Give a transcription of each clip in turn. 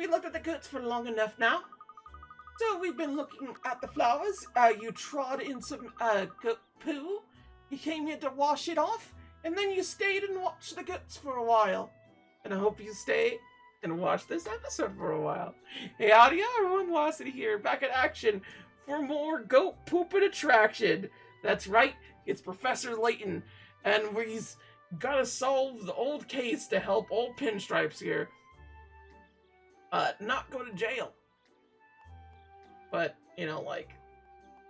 we looked at the goats for long enough now. So we've been looking at the flowers. You trod in some goat poo. You came here to wash it off, and then you stayed and watched the goats for a while. And I hope you stay and watch this episode for a while. Hey, howdy everyone, Velocity here, back in action for more goat pooping attraction. That's right, it's Professor Layton, and he's gotta solve the old case to help old Pinstripes here not go to jail. But, you know, like,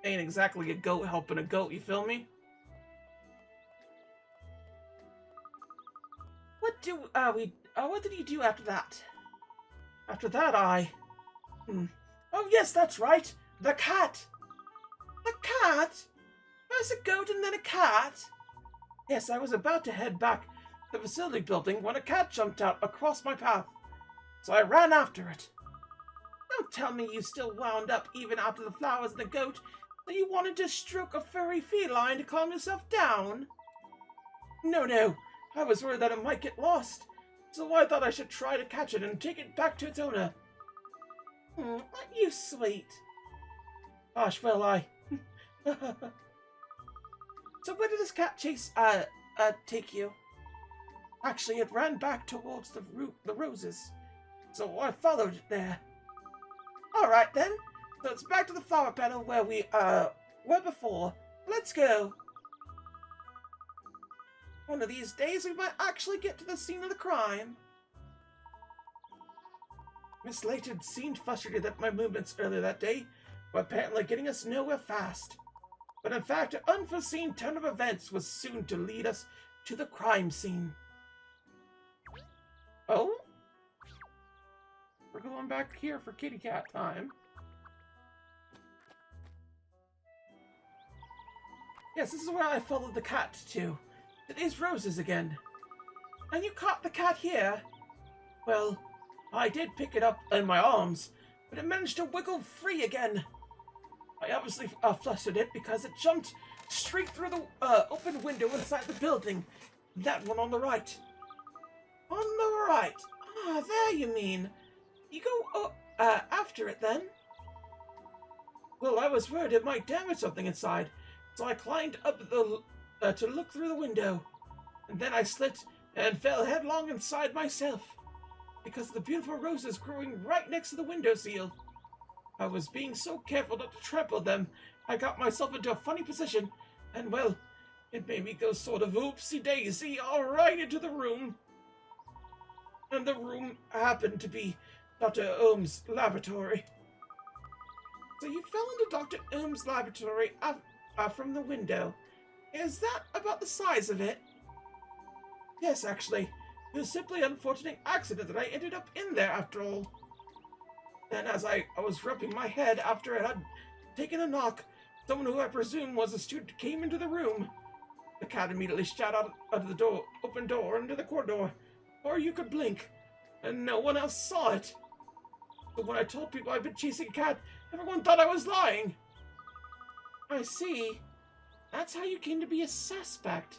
ain't exactly a goat helping a goat, you feel me? What did you do after that? After that, Oh, yes, that's right. The cat. The cat? First a goat and then a cat? Yes, I was about to head back to the facility building when a cat jumped out across my path. So I ran after it. Don't tell me you still wound up even after the flowers and the goat that you wanted to stroke a furry feline to calm yourself down. No. I was worried that it might get lost. So I thought I should try to catch it and take it back to its owner. Aren't you sweet? Gosh, well, So where did this cat chase, take you? Actually, it ran back towards the roses. So I followed it there. Alright then. So it's back to the flower petal where we, were before. Let's go. One of these days, we might actually get to the scene of the crime. Miss Layton seemed frustrated at my movements earlier that day, but apparently getting us nowhere fast. But in fact, an unforeseen turn of events was soon to lead us to the crime scene. Oh? We're going back here for kitty cat time. Yes, this is where I followed the cat to. It is Roses again. And you caught the cat here? Well, I did pick it up in my arms, but it managed to wiggle free again. I obviously flustered it because it jumped straight through the open window inside the building. That one on the right. On the right? Ah, there you mean. You go after it then? Well, I was worried it might damage something inside, so I climbed up to look through the window, and then I slipped and fell headlong inside myself, because of the beautiful roses growing right next to the windowsill. I was being so careful not to trample them, I got myself into a funny position, and well, it made me go sort of oopsie-daisy all right into the room. And the room happened to be Dr. Ohm's laboratory. So you fell into Dr. Ohm's laboratory from the window. Is that about the size of it? Yes, actually. It was simply an unfortunate accident that I ended up in there after all. Then as I was rubbing my head after I had taken a knock, someone who I presume was a student came into the room. The cat immediately shot out of the open door into the corridor, or you could blink, and no one else saw it. But when I told people I'd been chasing a cat, everyone thought I was lying. I see. That's how you came to be a suspect.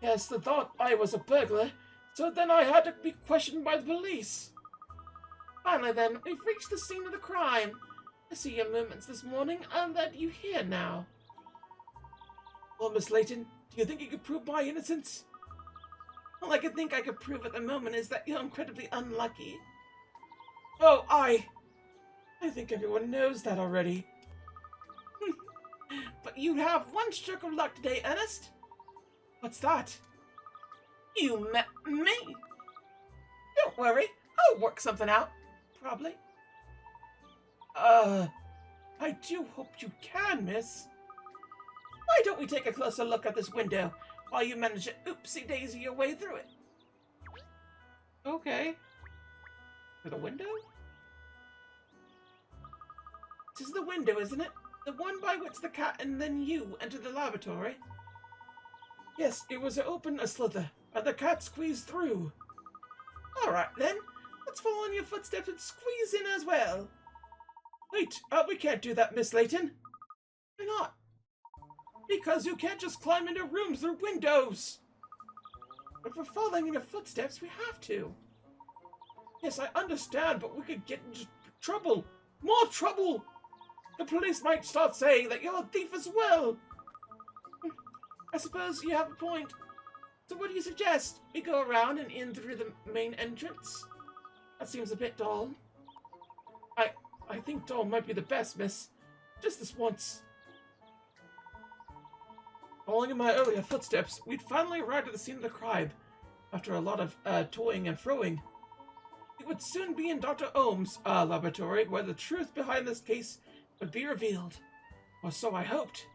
Yes, they thought I was a burglar, so then I had to be questioned by the police. Finally then, we've reached the scene of the crime. I see your movements this morning, and that you here now. Well, Miss Layton, do you think you could prove my innocence? All I could think I could prove at the moment is that you're incredibly unlucky. Oh, I think everyone knows that already. But you have one stroke of luck today, Ernest. What's that? You met me. Don't worry, I'll work something out. Probably. I do hope you can, miss. Why don't we take a closer look at this window while you manage to oopsie-daisy your way through it? Okay. For the window? This is the window, isn't it? The one by which the cat and then you entered the laboratory? Yes, it was open a slither, and the cat squeezed through. Alright then, let's follow in your footsteps and squeeze in as well. Wait, we can't do that, Miss Layton. Why not? Because you can't just climb into rooms through windows. If we're following in your footsteps, we have to. Yes, I understand, but we could get into trouble. More trouble! The police might start saying that you're a thief as well. I suppose you have a point. So what do you suggest? We go around and in through the main entrance? That seems a bit dull. I think dull might be the best, miss. Just this once. Following in my earlier footsteps, we'd finally arrived at the scene of the crime. After a lot of toying and froing. It would soon be in Dr. Ohm's laboratory where the truth behind this case would be revealed. Or so I hoped.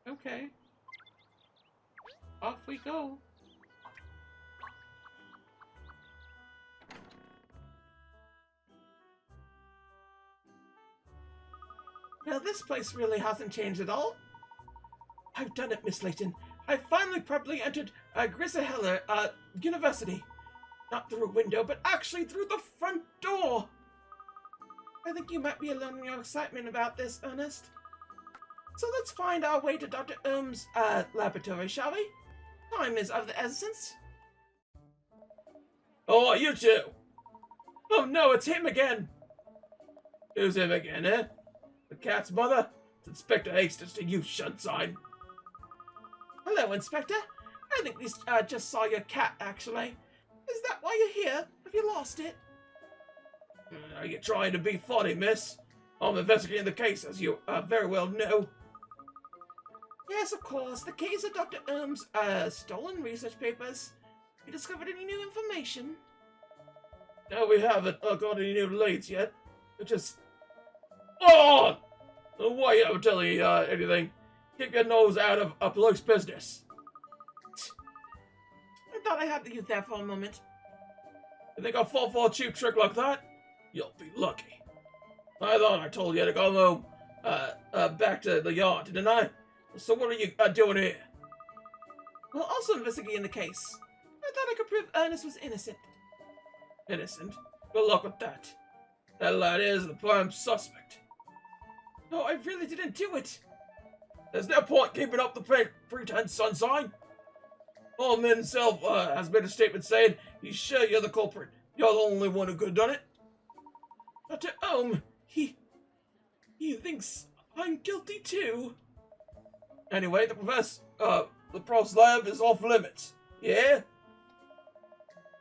Okay. Off we go. Well, this place really hasn't changed at all. I've done it, Miss Layton. I finally properly entered Grisaheller University. Not through a window, but actually through the front door. I think you might be alone in your excitement about this, Ernest. So let's find our way to Dr. Ohm's laboratory, shall we? Time is of the essence. Oh, you two! Oh no, it's him again! Who's him again, eh? The cat's mother? It's Inspector Hastings to you, Sunshine. Hello, Inspector. I think we just saw your cat, actually. Is that why you're here? Have you lost it? Are you trying to be funny, miss? I'm investigating the case, as you very well know. Yes, of course. The case of Dr. Ohm's stolen research papers. You discovered any new information? No, we haven't got any new leads yet. We just... Oh! Why you ever tell you anything? Keep your nose out of police business. I thought I had you there for a moment. You think I'll fall for a cheap trick like that? You'll be lucky. I thought I told you to go home, back to the yard, didn't I? So what are you doing here? Well, also investigating the case. I thought I could prove Ernest was innocent. Innocent? Good luck with that. That lad is the prime suspect. No, I really didn't do it. There's no point keeping up the pretense, Sunshine. Holman himself has made a statement saying he's sure you're the culprit. You're the only one who could have done it. Dr. Ohm, he thinks I'm guilty too. Anyway, the prof's lab is off limits. Yeah?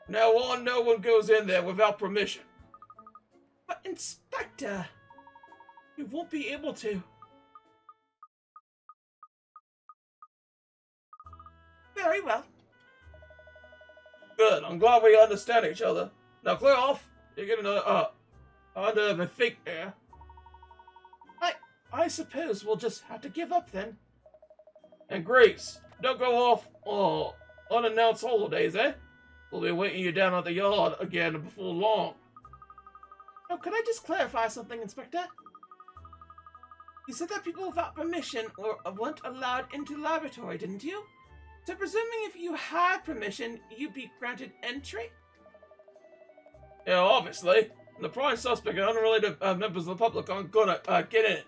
Now on, no one goes in there without permission. But Inspector, we won't be able to. Very well. Good, I'm glad we understand each other. Now clear off. You're getting under my feet here. I suppose we'll just have to give up then. And Grace, don't go off unannounced holidays, eh? We'll be waiting you down at the yard again before long. Oh, could I just clarify something, Inspector? You said that people without permission weren't allowed into the laboratory, didn't you? So presuming if you had permission, you'd be granted entry? Yeah, obviously. The prime suspect and unrelated members of the public aren't gonna get in.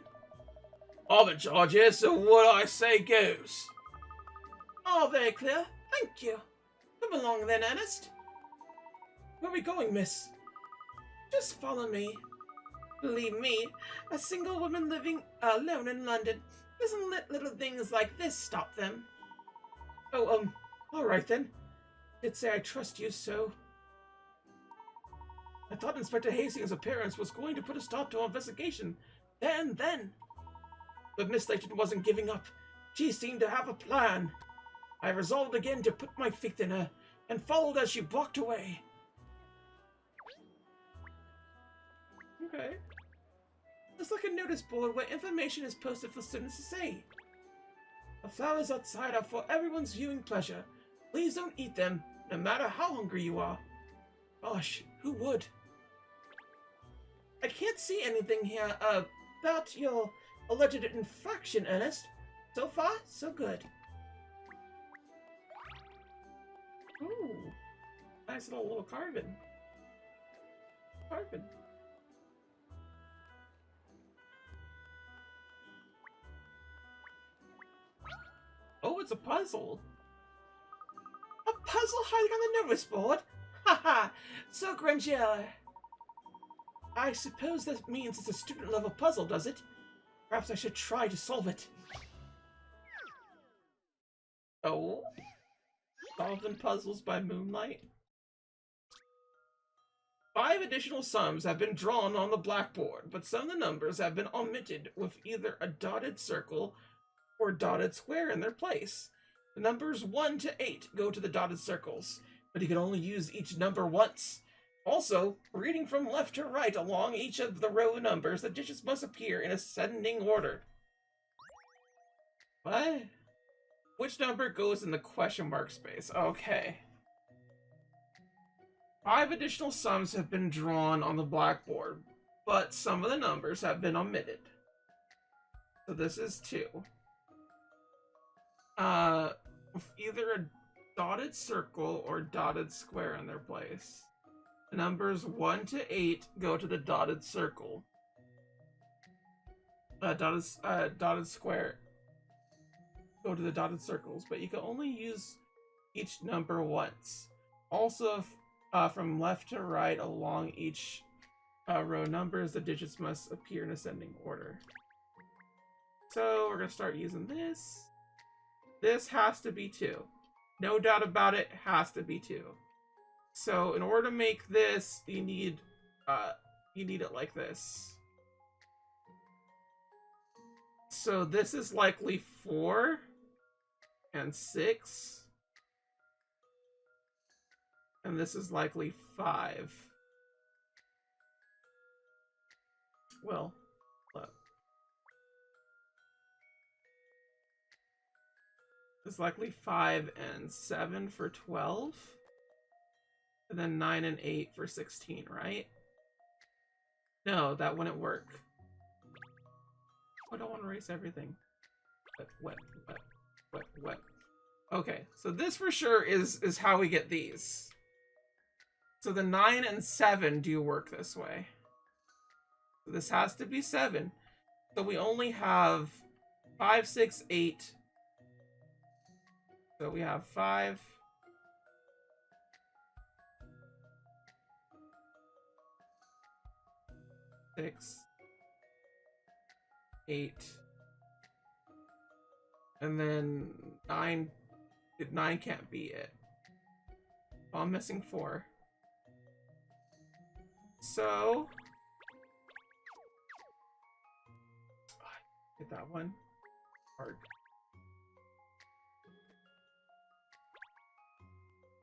I'm in charge here, so what I say goes. Oh, very clear. Thank you. Come along then, Ernest. Where are we going, miss? Just follow me. Believe me, a single woman living alone in London doesn't let little things like this stop them. Oh, alright then. Did say I trust you, so... I thought Inspector Hastings' appearance was going to put a stop to our investigation. Then. But Miss Layton wasn't giving up. She seemed to have a plan. I resolved again to put my faith in her, and followed as she walked away. Okay. Looks like a notice board where information is posted for students to see. The flowers outside are for everyone's viewing pleasure. Please don't eat them, no matter how hungry you are. Gosh, who would? I can't see anything here about your alleged infraction, Ernest. So far, so good. Ooh, nice little carving. Oh, it's a puzzle. A puzzle hiding on the notice board? Haha, So, Katrielle, I suppose that means it's a student-level puzzle, does it? Perhaps I should try to solve it. Oh? Solving puzzles by moonlight? 5 additional sums have been drawn on the blackboard, but some of the numbers have been omitted with either a dotted circle or dotted square in their place. The numbers 1 to 8 go to the dotted circles, but you can only use each number once. Also, reading from left to right along each of the row numbers, the digits must appear in ascending order. What? Which number goes in the question mark space? Okay. 5 additional sums have been drawn on the blackboard, but some of the numbers have been omitted. So this is 2. With either a dotted circle or dotted square in their place. The numbers 1 to 8 go to the dotted circle. Dotted square go to the dotted circles, but you can only use each number once. Also, from left to right along each row numbers, the digits must appear in ascending order. So we're going to start using this. This has to be 2. No doubt about it, has to be 2. So in order to make this, you need it like this. So this is likely 4 and 6. And this is likely 5. Well, look. It's likely 5 and 7 for 12. And then 9 and 8 for 16, right? No, that wouldn't work. I don't want to erase everything. Wet. Okay, so this for sure is how we get these. So the 9 and 7 do work this way. So this has to be 7. So we only have 5, 6, 8. So we have 5. 6, 8, and then 9. 9 can't be it. Oh, I'm missing 4. So get that one. Hard.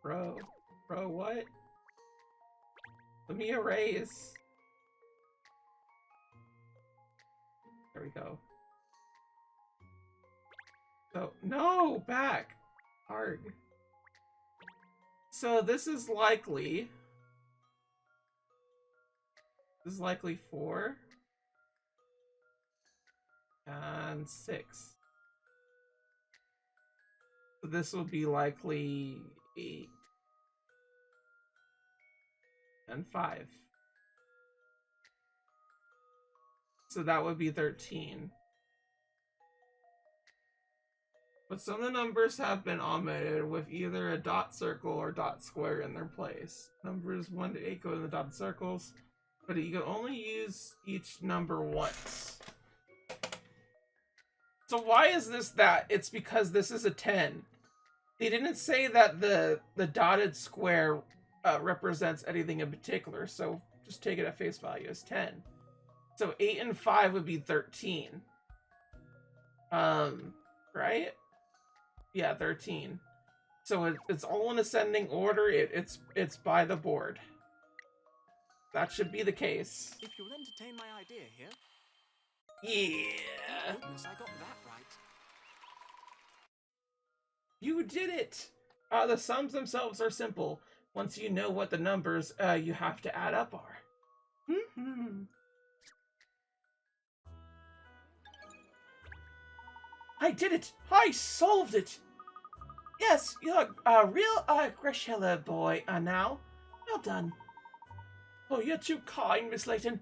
Bro, what? Let me erase. There we go. So, no! Back! Hard. So this is likely... This is likely 4. And 6. So this will be likely 8. And 5. So that would be 13. But some of the numbers have been omitted with either a dot circle or dot square in their place. Numbers 1 to 8 go in the dotted circles, but you can only use each number once. So why is this that? It's because this is a 10. They didn't say that the dotted square represents anything in particular, so just take it at face value as 10. So 8 and 5 would be 13. Right? Yeah, 13. So it's all in ascending order. It's by the board. That should be the case. If you'll entertain my idea here. Yeah. Thank goodness I got that right. You did it. The sums themselves are simple. Once you know what the numbers you have to add up are. I did it! I solved it! Yes, you're a real Katrielle boy now. Well done. Oh, you're too kind, Miss Layton.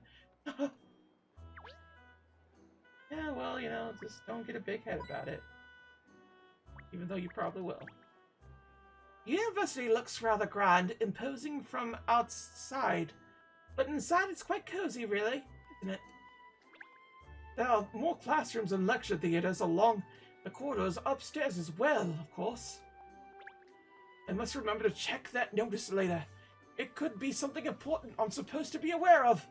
Yeah, well, you know, just don't get a big head about it. Even though you probably will. University looks rather grand, imposing from outside, but inside it's quite cozy, really, isn't it? There are more classrooms and lecture theaters along the corridors upstairs as well, of course. I must remember to check that notice later. It could be something important I'm supposed to be aware of.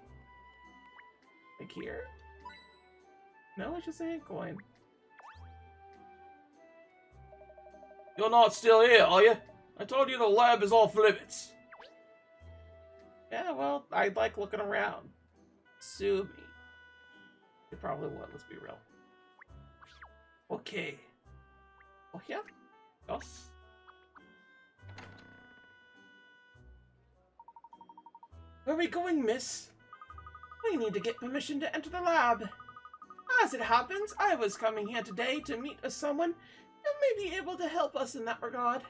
Like here? No, it's just a hand coin. You're not still here, are you? I told you the lab is off limits. Yeah, well, I like looking around. Sue me. They probably would, let's be real. Okay. Oh, yeah? Yes. Where are we going, miss? We need to get permission to enter the lab. As it happens, I was coming here today to meet with someone who may be able to help us in that regard.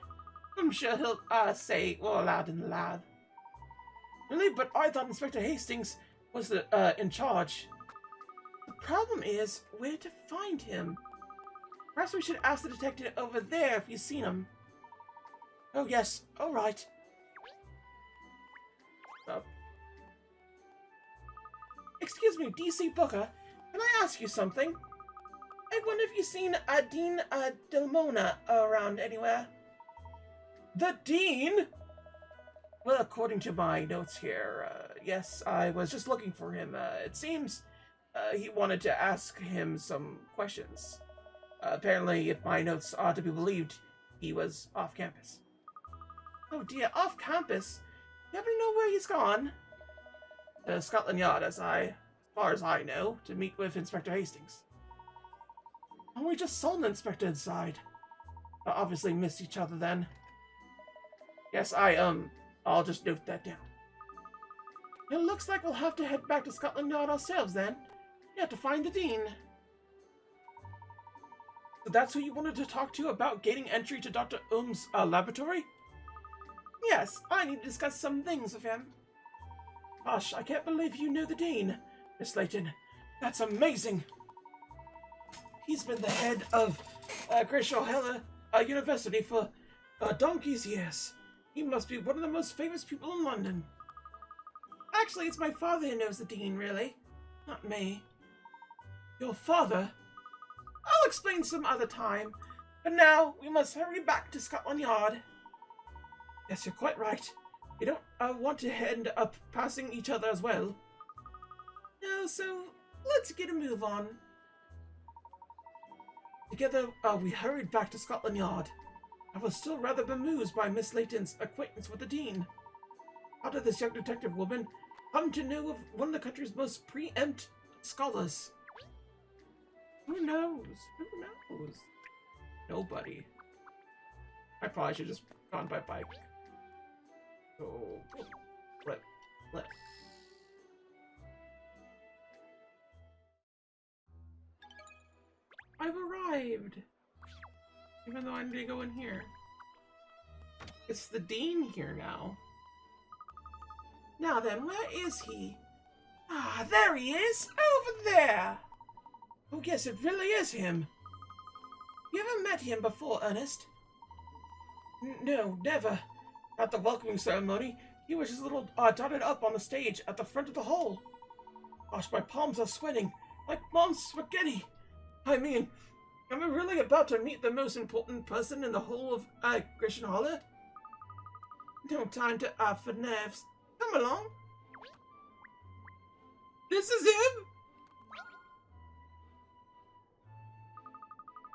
I'm sure he'll, say we're allowed in the lab. Really? But I thought Inspector Hastings was in charge. The problem is where to find him. Perhaps we should ask the detective over there if you've seen him. Oh, yes. All right. Oh. Excuse me, DC Booker. Can I ask you something? I wonder if you've seen Dean Delmona around anywhere. The Dean? Well, according to my notes here, yes, I was just looking for him. It seems he wanted to ask him some questions. Apparently, if my notes are to be believed, he was off campus. Oh dear, off campus? You ever know where he's gone? To Scotland Yard, as far as I know, to meet with Inspector Hastings. Oh, we just saw an inspector inside. Obviously missed each other then. Yes, I'll just note that down. It looks like we'll have to head back to Scotland Yard ourselves then. Yeah, to find the Dean. So that's who you wanted to talk to about gaining entry to Dr. Ohm's laboratory? Yes, I need to discuss some things with him. Gosh, I can't believe you know the Dean, Miss Layton. That's amazing. He's been the head of Gresham University for donkey's years. He must be one of the most famous people in London. Actually, it's my father who knows the Dean, really. Not me. Your father? I'll explain some other time. But now, we must hurry back to Scotland Yard. Yes, you're quite right. You don't want to end up passing each other as well. No, so let's get a move on. Together, we hurried back to Scotland Yard. I was still rather bemused by Miss Layton's acquaintance with the Dean. How did this young detective woman come to know of one of the country's most preeminent scholars? Who knows? Who knows? Nobody. I probably should have just gone by bike. So, let. I've arrived! Even though I need to go in here. It's the Dean here now. Now then, where is he? Ah, there he is! Over there! Oh yes, it really is him. You ever met him before, Ernest? No, never. At the welcoming ceremony, he was just a little dotted up on the stage at the front of the hall. Gosh, my palms are sweating like mom's spaghetti. I mean, am I really about to meet the most important person in the whole of Gresham Holler? No time to for nerves. Come along. This is him?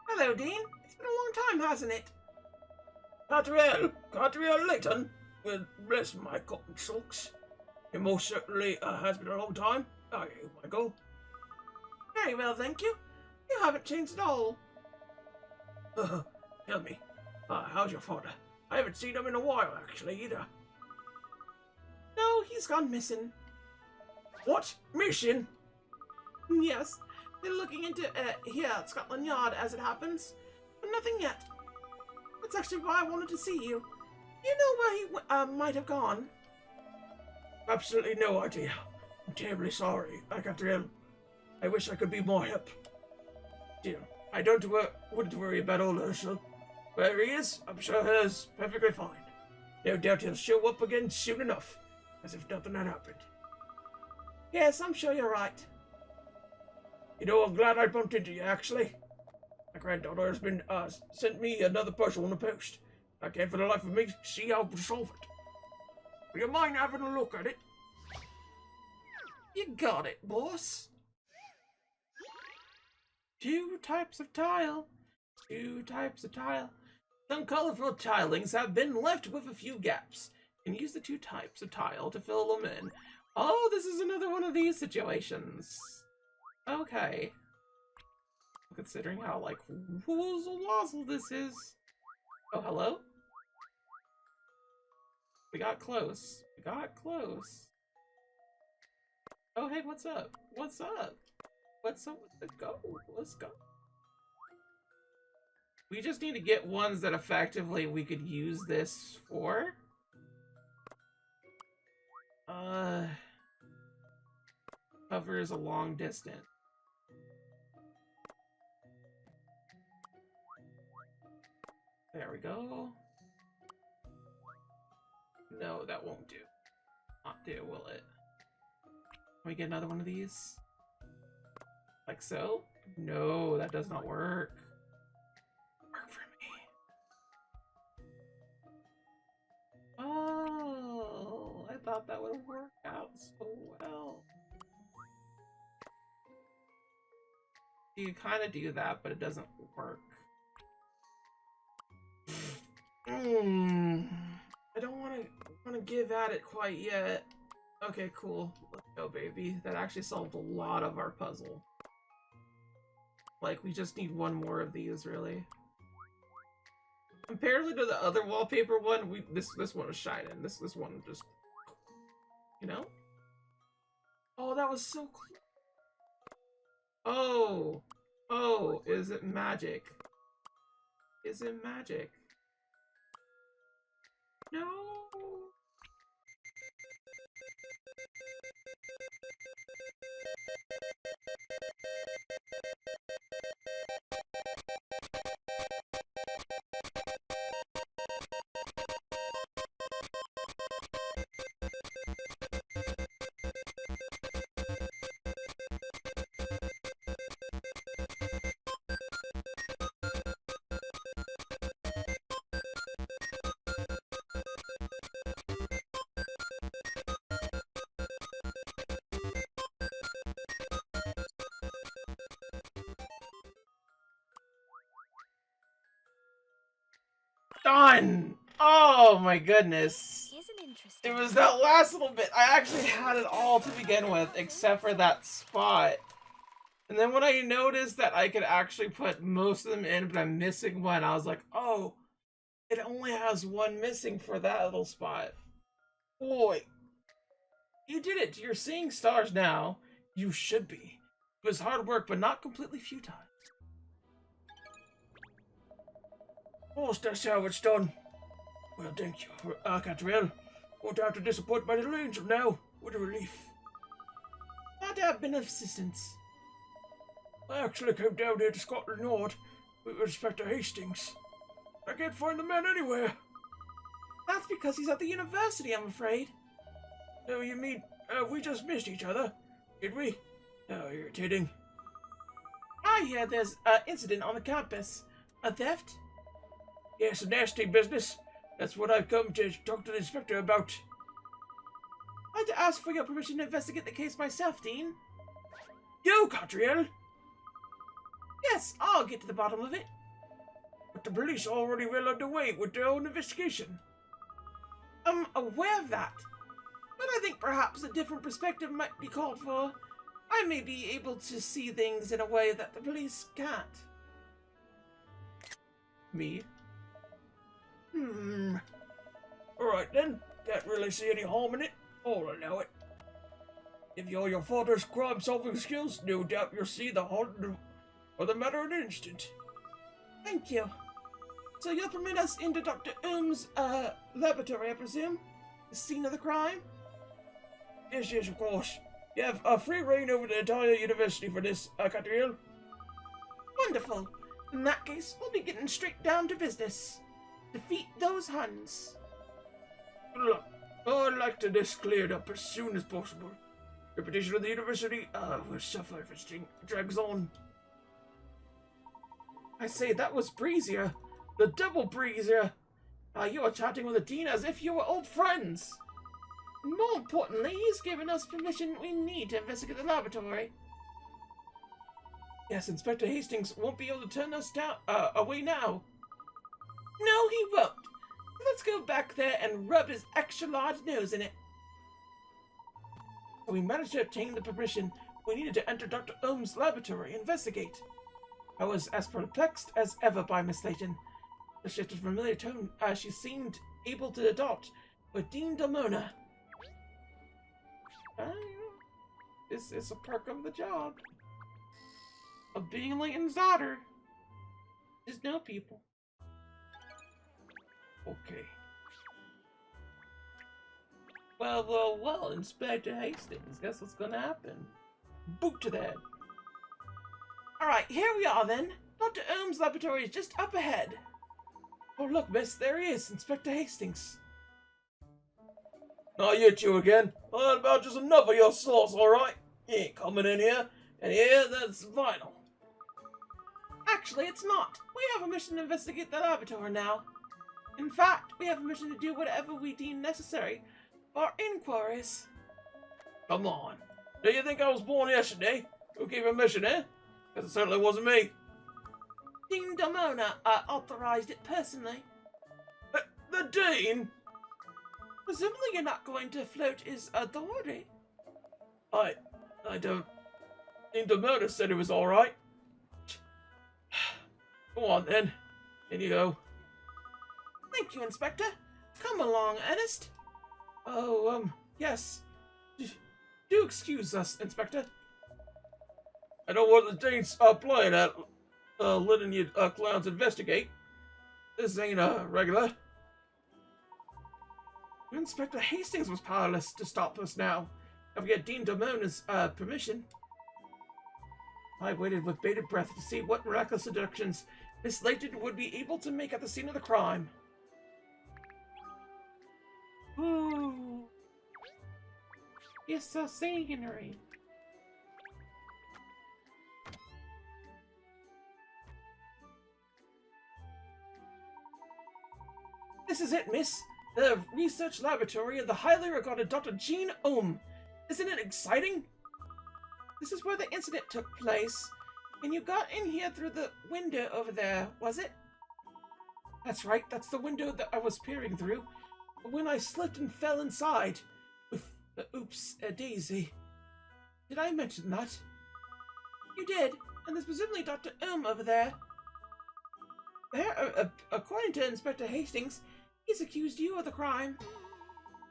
Hello, Dean. It's been a long time, hasn't it? Katrielle Layton. Well, bless my cotton socks. It most certainly has been a long time. How are you, Michael? Very well, thank you. You haven't changed at all. Tell me, how's your father? I haven't seen him in a while, actually, either. No, he's gone missing. What? Missing? Yes, they're looking into here at Scotland Yard, as it happens, but nothing yet. That's actually why I wanted to see you. You know where he might have gone? Absolutely no idea. I'm terribly sorry, Katrielle. I wish I could be more help. Dear, I wouldn't worry about old Herschel. Where he is, I'm sure he's perfectly fine. No doubt he'll show up again soon enough, as if nothing had happened. Yes, I'm sure you're right. You know, I'm glad I bumped into you, actually. My granddaughter has been, sent me another puzzle in the post. I can't for the life of me see how to solve it. Would you mind having a look at it? You got it, boss. 2 types of tile. 2 types of tile. Some colorful tilings have been left with a few gaps. You can use the 2 types of tile to fill them in. Oh, this is another one of these situations. Okay. Considering how, like, woozle-wazzle this is. Oh, hello? We got close. We got close. Oh, hey, what's up? What's up? What's up with the go? Let's go. We just need to get ones that effectively we could use this for. Covers a long distance. There we go. No, that won't do. Not do, will it? Can we get another one of these? Like so? No, that does not work. Work for me. Oh, I thought that would work out so well. You kind of do that, but it doesn't work. I don't want to give at it quite yet. Okay, cool. Let's go, baby. That actually solved a lot of our puzzle. Like, we just need one more of these, really. Comparatively to the other wallpaper one, this one was shining. This one just, you know? Oh, that was so cool. Oh, is it magic? Is it magic? No. Done! Oh my goodness. It was that last little bit. I actually had it all to begin with, except for that spot. And then when I noticed that I could actually put most of them in, but I'm missing one, I was like, oh, it only has one missing for that little spot. Boy, you did it. You're seeing stars now. You should be. It was hard work, but not completely futile. Oh, that's how it's done. Well, thank you, Katrielle. Won't have to disappoint my little angel now. What a relief. Glad to have been of assistance. I actually came down here to Scotland Yard with Inspector Hastings. I can't find the man anywhere. That's because he's at the university, I'm afraid. Oh, you mean, we just missed each other, did we? Oh, irritating. I hear there's an incident on the campus. A theft? Yes, a nasty business. That's what I've come to talk to the inspector about. I'd like to ask for your permission to investigate the case myself, Dean. You, Katrielle? Yes, I'll get to the bottom of it. But the police are already well underway with their own investigation. I'm aware of that. But I think perhaps a different perspective might be called for. I may be able to see things in a way that the police can't. Me? Alright then, can't really see any harm in it. I'll allow it. If your father's crime-solving skills, no doubt you'll see the heart of the matter in an instant. Thank you. So you'll permit us into Dr. Ohm's, laboratory, I presume? The scene of the crime? Yes, of course. You have free reign over the entire university for this, Katrielle. Wonderful. In that case, we'll be getting straight down to business. Defeat those Huns. Look, I'd like to this cleared up as soon as possible. Reputation of the university will suffer if it drags on. I say, that was breezier. The double breezier. You are chatting with the dean as if you were old friends. And more importantly, he's given us permission we need to investigate the laboratory. Yes, Inspector Hastings won't be able to turn us away now. No, he won't. Let's go back there and rub his extra large nose in it. We managed to obtain the permission we needed to enter Dr. Ohm's laboratory and investigate. I was as perplexed as ever by Miss Layton. The shift of familiar tone she seemed able to adopt with Dean Damona. This is a perk of the job. Of being Layton's daughter. Just know people. Okay. Well, Inspector Hastings. Guess what's gonna happen? Boot to the head. Alright, here we are then. Dr. Ohm's laboratory is just up ahead. Oh, look, miss, there he is, Inspector Hastings. Not yet, you again. I had about just enough of your sauce, alright? You ain't coming in here, and here, that's vital. Actually, it's not. We have a mission to investigate the laboratory now. In fact, we have a mission to do whatever we deem necessary for our inquiries. Come on. Do you think I was born yesterday? Who gave a mission, eh? Because it certainly wasn't me. Dean Damona authorized it personally. The Dean? Presumably you're not going to float his authority. I don't... Dean Damona said it was alright. Go on then. In you go. Thank you, Inspector. Come along, Ernest. Oh, yes. Do excuse us, Inspector. I know what the Dean's playing at, letting you clowns investigate. This ain't regular. Inspector Hastings was powerless to stop us now. If we get Dean Damona's permission. I waited with bated breath to see what miraculous deductions Miss Layton would be able to make at the scene of the crime. Ooh. You're so sanguinary. This is it, miss. The research laboratory of the highly regarded Dr. Jean Ohm. Isn't it exciting? This is where the incident took place, and you got in here through the window over there, was it? That's right, that's the window that I was peering through when I slipped and fell inside with the daisy. Did I mention that? You did, and there's presumably Dr. over there. According to Inspector Hastings, he's accused you of the crime.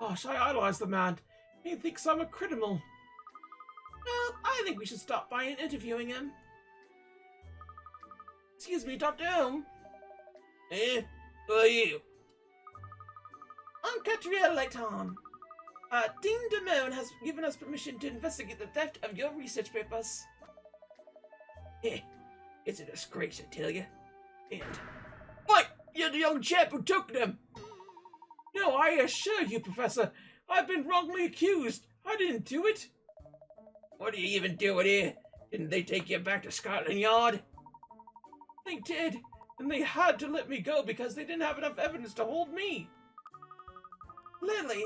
Gosh, I idolize the man. He thinks I'm a criminal. Well, I think we should stop by and interviewing him. Excuse me, Dr. Ohm. Who are you? I'm Katrielle Layton. Dean Damone has given us permission to investigate the theft of your research papers. It's a disgrace, I tell you. And... Wait! You're the young chap who took them! No, I assure you, Professor, I've been wrongly accused. I didn't do it. What are you even doing here? Didn't they take you back to Scotland Yard? They did, and they had to let me go because they didn't have enough evidence to hold me. Lily,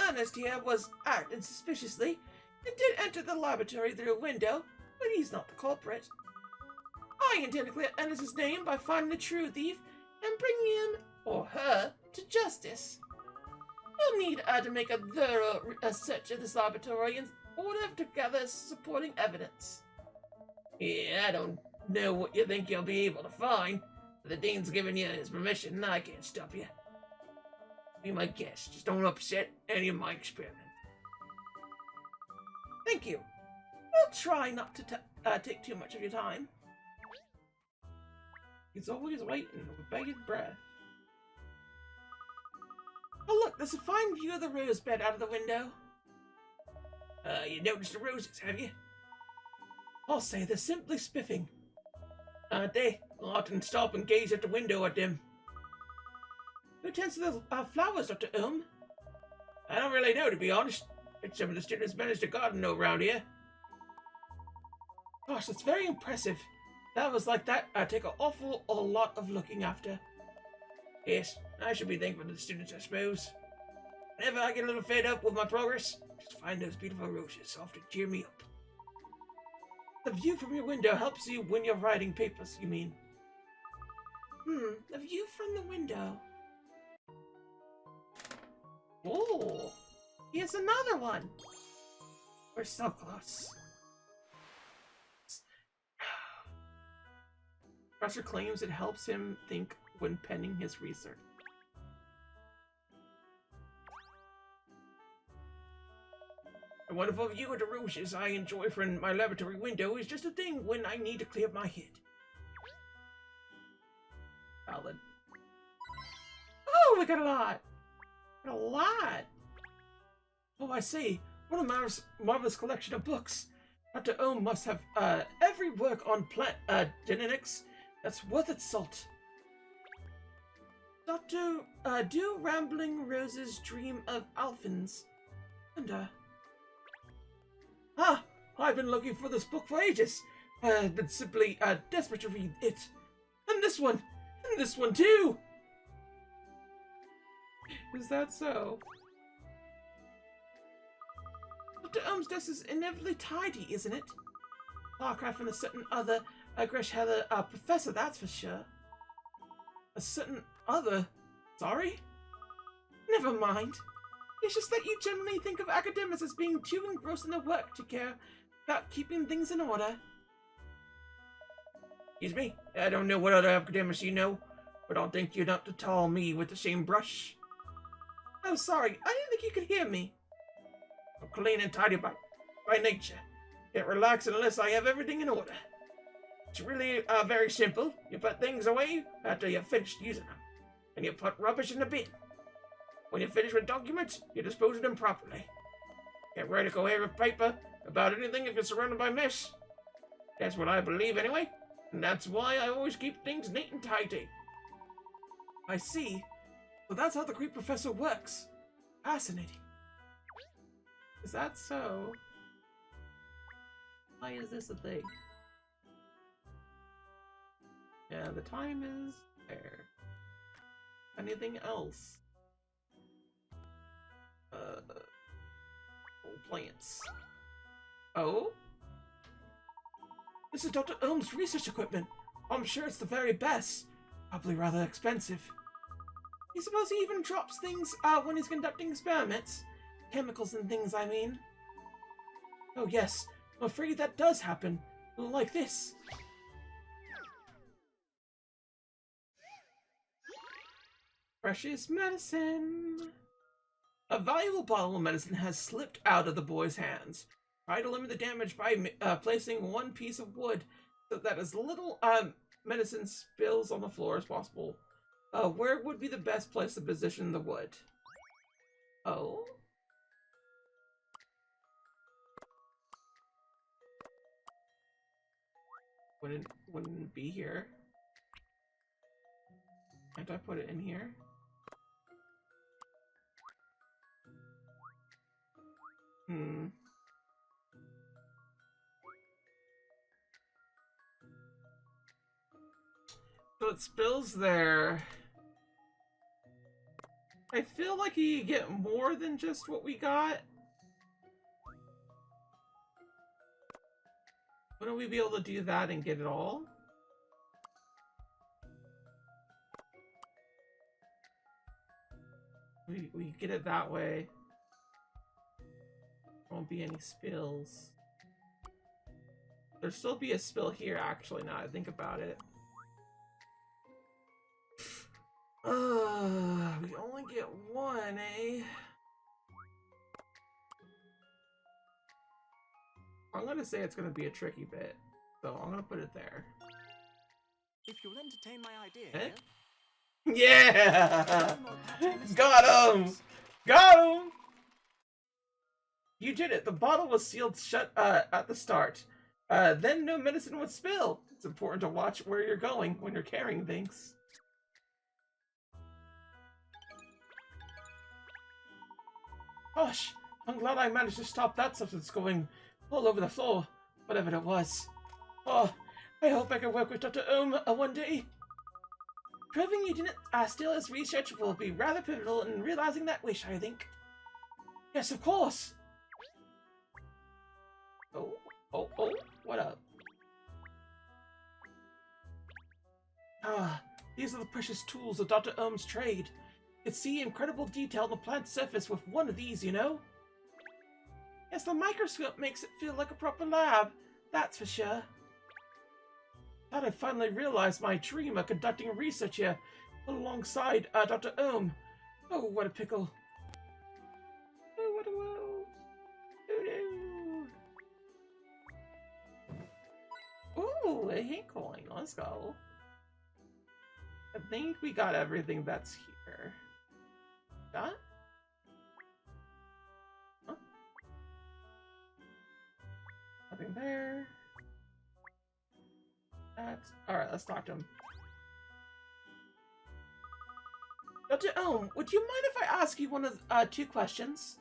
Ernest here was acting suspiciously and did enter the laboratory through a window, but he's not the culprit. I intend to clear Ernest's name by finding the true thief and bringing him, or her, to justice. You'll need to make a thorough search of this laboratory in order to gather supporting evidence. Yeah, I don't know what you think you'll be able to find. The Dean's given you his permission, and I can't stop you. Be my guest. Just don't upset any of my experiments. Thank you. We'll try not to take too much of your time. He's always waiting with bated breath. Oh look, there's a fine view of the rose bed out of the window. You noticed the roses, have you? I'll say they're simply spiffing. Aren't they? I'll often stop and gaze at the window at them. Who tends to the flowers, Dr. Elm? I don't really know, to be honest. Some of the students manage to garden around here. Gosh, that's very impressive. Flowers like that take an awful lot of looking after. Yes, I should be thankful to the students, I suppose. Whenever I get a little fed up with my progress, just find those beautiful roses often cheer me up. The view from your window helps you when you're writing papers, you mean? The view from the window. Oh, here's another one. We're so close. Professor claims it helps him think when penning his research. The wonderful view of the roses I enjoy from my laboratory window is just a thing when I need to clear my head. Valid. Oh, we got a lot! Got a lot! Oh, I see. What a marvelous collection of books. Dr. Ohm must have every work on plant genetics that's worth its salt. Do rambling roses dream of alphins? And, I've been looking for this book for ages. I've been simply, desperate to read it. And this one! And this one, too! Is that so? Dr. Ohm's desk is inevitably tidy, isn't it? Starcraft and a certain other Gresh-Heather professor, that's for sure. A certain other? Sorry? Never mind. It's just that you generally think of academics as being too engrossed in their work to care about keeping things in order. Excuse me? I don't know what other academics you know, but don't think you're not to tar me with the same brush. Oh, sorry. I didn't think you could hear me. I'm clean and tidy by nature. Can't relax unless I have everything in order. It's really very simple. You put things away after you're finished using them, and you put rubbish in the bin. When you're finished with documents, you dispose of them properly. Can't write a coherent paper about anything if you're surrounded by mess. That's what I believe anyway, and that's why I always keep things neat and tidy. I see. So that's how the great professor works. Fascinating. Is that so? Why is this a thing? Yeah, the time is there. Anything else? Plants. Oh? This is Dr. Ohm's research equipment. I'm sure it's the very best. Probably rather expensive. You suppose he even drops things when he's conducting experiments? Chemicals and things, I mean. Oh yes, I'm afraid that does happen. Like this. Precious medicine. A valuable bottle of medicine has slipped out of the boy's hands. Try to limit the damage by placing one piece of wood so that as little medicine spills on the floor as possible. Where would be the best place to position the wood? Oh? Wouldn't it be here? Can't I put it in here? So it spills there. I feel like you get more than just what we got. Wouldn't we be able to do that and get it all? We get it that way. Won't be any spills. There'll still be a spill here, actually, now I think about it. We only get one, eh? I'm gonna say it's gonna be a tricky bit, so I'm gonna put it there. If you'll entertain my idea Eh? here. Yeah! Got him! Got him! You did it! The bottle was sealed shut at the start. then no medicine would spill. It's important to watch where you're going when you're carrying things. Gosh, I'm glad I managed to stop that substance going all over the floor, whatever it was. Oh, I hope I can work with Dr. One day. Proving you didn't steal his research will be rather pivotal in realizing that wish, I think. Yes, of course. Oh, what up? Ah, these are the precious tools of Dr. Ohm's trade. You can see incredible detail on the plant's surface with one of these, you know? Yes, the microscope makes it feel like a proper lab, that's for sure. Thought I finally realized my dream of conducting research here alongside Dr. Ohm. Oh, what a pickle. Oh, what a woe. Oh, no. Ooh, a hint coin. Let's go. I think we got everything that's here. That? Huh? Nothing there. Alright, let's talk to him. Dr. Ohm, would you mind if I ask you one of 2 questions?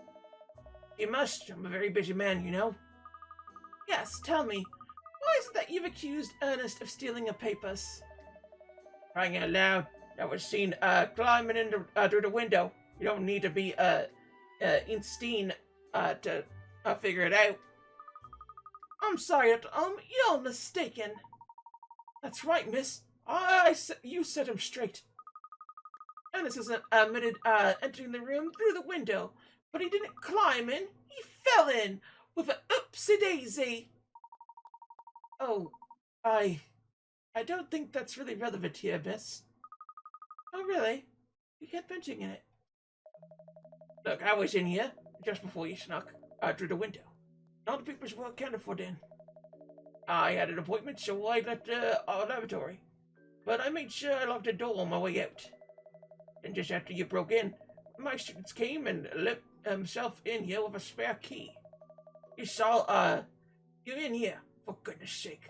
You must. I'm a very busy man, you know. Yes, tell me. Why is it that you've accused Ernest of stealing your papers? Crying out loud. I was seen climbing in through the window. You don't need to be Einstein to figure it out. I'm sorry, Dr. Ohm. You're mistaken. That's right, miss. You set him straight. Ernest isn't admitted entering the room through the window, but he didn't climb in. He fell in with an oopsie-daisy. Oh, I don't think that's really relevant here, miss. Oh, really? You kept mentioning it. Look, I was in here just before you snuck through the window. All the papers were accounted for then. I had an appointment, so I left our laboratory. But I made sure I locked the door on my way out. And just after you broke in, my students came and let himself in here with a spare key. You saw, you in here, for goodness sake.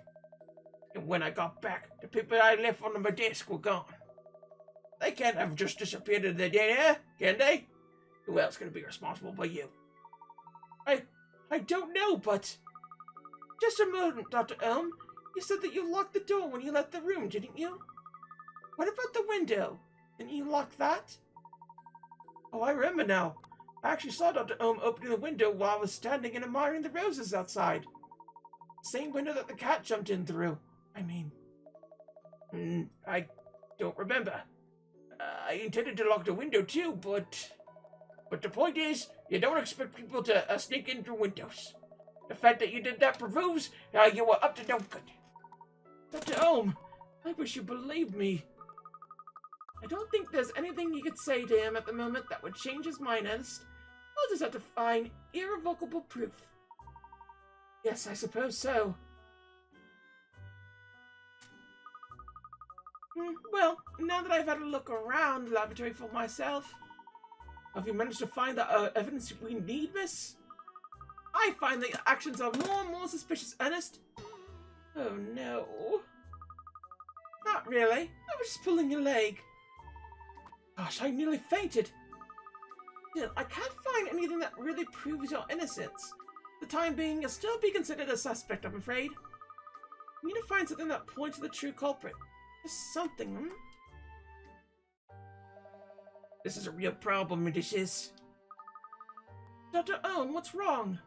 And when I got back, the paper I left on my desk were gone. They can't have just disappeared into the dead air, can they? Who else could be responsible but you? I don't know, but... Just a moment, Dr. Elm. You said that you locked the door when you left the room, didn't you? What about the window? Didn't you lock that? Oh, I remember now. I actually saw Dr. Elm opening the window while I was standing and admiring the roses outside. Same window that the cat jumped in through. I mean... I don't remember. I intended to lock the window too, but the point is, you don't expect people to sneak in through windows. The fact that you did that proves you were up to no good. Dr. Ohm, I wish you believed me. I don't think there's anything you could say to him at the moment that would change his mind, Ernest. We'll just have to find irrevocable proof. Yes, I suppose so. Well, now that I've had a look around the laboratory for myself, have you managed to find the evidence we need, miss? I find that your actions are more and more suspicious, Ernest. Oh, no. Not really. I was just pulling your leg. Gosh, I nearly fainted. Still, I can't find anything that really proves your innocence. For the time being, you'll still be considered a suspect, I'm afraid. We need to find something that points to the true culprit. Just something, This is a real problem, this is. Dr. Ohm, what's wrong?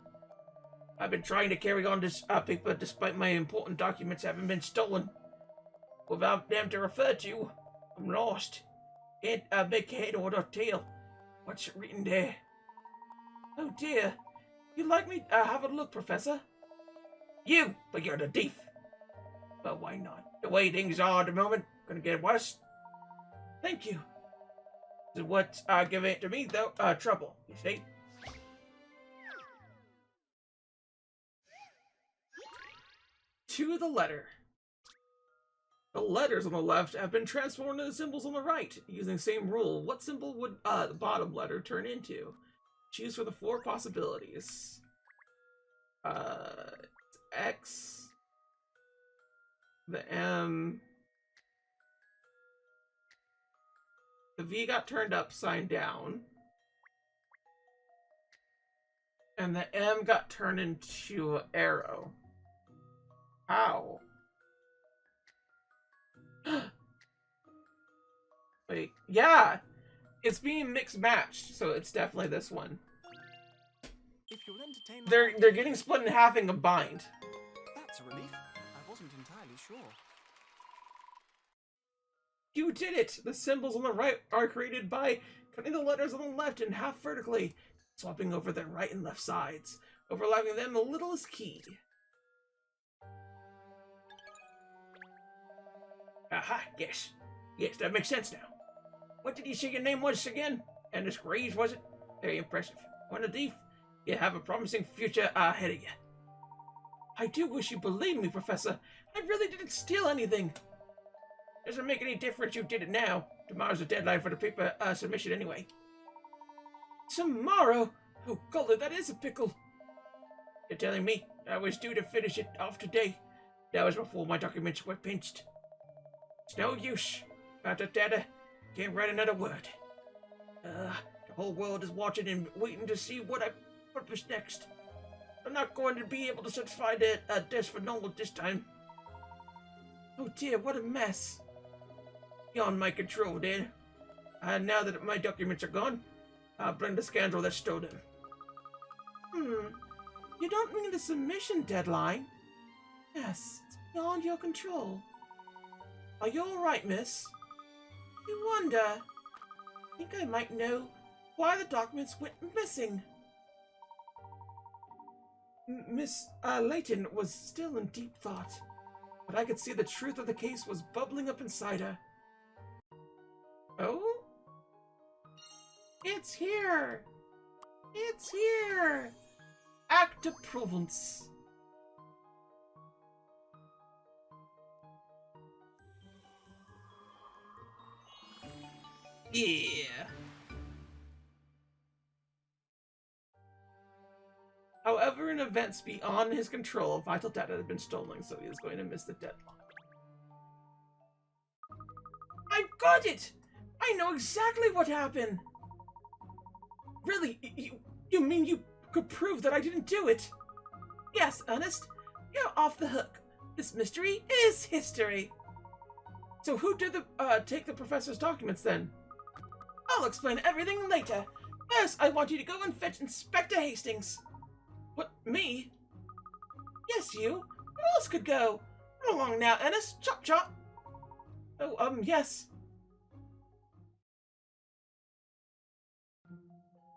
I've been trying to carry on this paper despite my important documents having been stolen. Without them to refer to, I'm lost. Can't make head or tail. What's written there? Oh dear. You'd like me to have a look, Professor? You, but you're the thief. But why not? The way things are at the moment, gonna get worse. Thank you. This is what's giving it to me, though, trouble, you see? To the letter. The letters on the left have been transformed into symbols on the right. Using the same rule, what symbol would the bottom letter turn into? Choose from the 4 possibilities. X, The V got turned upside down. And the M got turned into an arrow. How? Wait, yeah! It's being mixed matched, so it's definitely this one. If you'll entertain my They're getting split in half and combined. That's a relief. I wasn't entirely sure. You did it! The symbols on the right are created by cutting the letters on the left in half vertically, swapping over their right and left sides. Overlapping them a little is key. Aha, yes. Yes, that makes sense now. What did you say your name was again? Ernest Graves, was it? Very impressive. Want a thief? You have a promising future ahead of you. I do wish you believed me, Professor. I really didn't steal anything. Doesn't make any difference you did it now. Tomorrow's the deadline for the paper submission anyway. Tomorrow? Oh, golly, that is a pickle. You're telling me I was due to finish it off today. That was before my documents were pinched. It's no use. About the data, can't write another word. The whole world is watching and waiting to see what I purpose next. I'm not going to be able to certify a desk for Nolan this time. Oh dear, what a mess. Beyond my control, dear. And now that my documents are gone, I'll bring the scoundrel that stole them. You don't mean the submission deadline? Yes, it's beyond your control. Are you alright, miss? You wonder. I think I might know why the documents went missing. Miss Layton was still in deep thought, but I could see the truth of the case was bubbling up inside her. Oh? It's here! It's here! Act of Provence. Yeah. However, in events beyond his control, vital data had been stolen, so he is going to miss the deadline. I got it! I know exactly what happened! Really? You mean you could prove that I didn't do it? Yes, Ernest. You're off the hook. This mystery is history. So who did take the professor's documents then? I'll explain everything later. First, I want you to go and fetch Inspector Hastings. What, me? Yes, you. Who else could go? Run along now, Ernest. Chop chop. Oh, yes.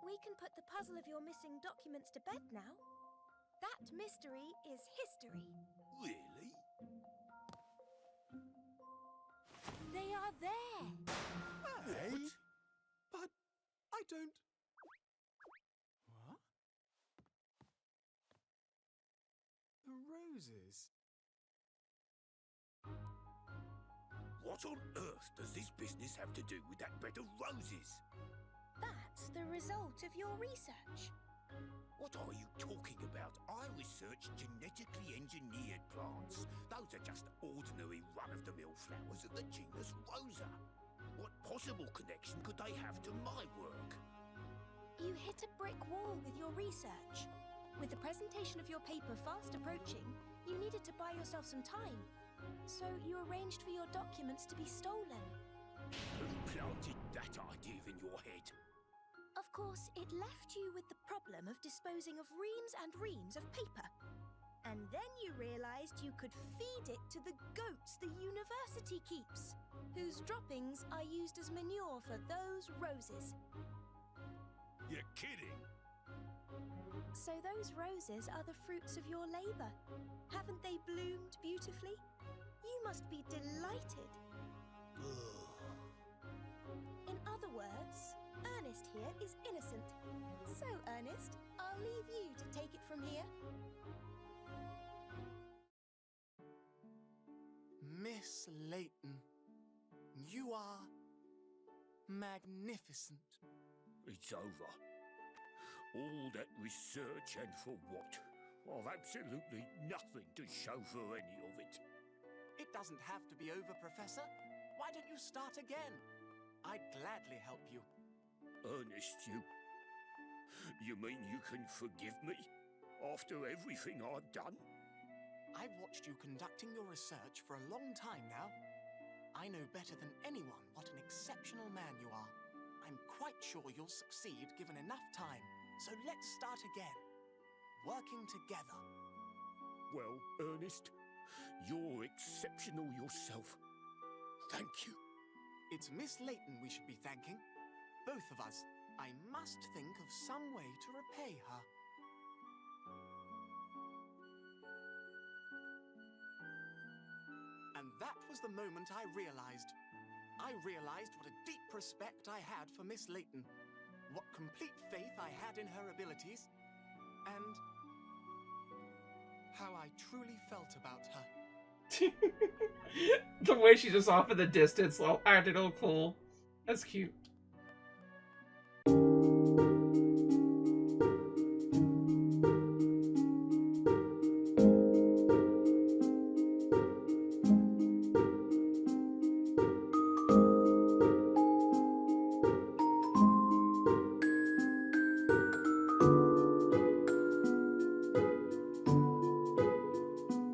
We can put the puzzle of your missing documents to bed now. That mystery is history. Really? They are there. Hey? But I don't... What? The roses. What on earth does this business have to do with that bed of roses? That's the result of your research. What are you talking about? I researched genetically engineered plants. Those are just ordinary run-of-the-mill flowers of the genus Rosa. What possible connection could they have to my work? You hit a brick wall with your research. With the presentation of your paper fast approaching, you needed to buy yourself some time. So you arranged for your documents to be stolen. Who planted that idea in your head? Of course, it left you with the problem of disposing of reams and reams of paper. And then you realized you could feed it to the goats the university keeps, whose droppings are used as manure for those roses. You're kidding. So those roses are the fruits of your labor. Haven't they bloomed beautifully? You must be delighted. In other words, Ernest here is innocent. So, Ernest, I'll leave you to take it from here. Miss Layton, you are magnificent. It's over. All that research and for what? I've absolutely nothing to show for any of it. It doesn't have to be over, Professor. Why don't you start again? I'd gladly help you. Ernest, you mean you can forgive me? After everything I've done? I've watched you conducting your research for a long time now. I know better than anyone what an exceptional man you are. I'm quite sure you'll succeed given enough time. So let's start again. Working together. Well, Ernest, you're exceptional yourself. Thank you. It's Miss Layton we should be thanking. Both of us. I must think of some way to repay her. And that was the moment I realized what a deep respect I had for Miss Layton, what complete faith I had in her abilities, and how I truly felt about her. The way she just off in the distance, all acted all cool. That's cute.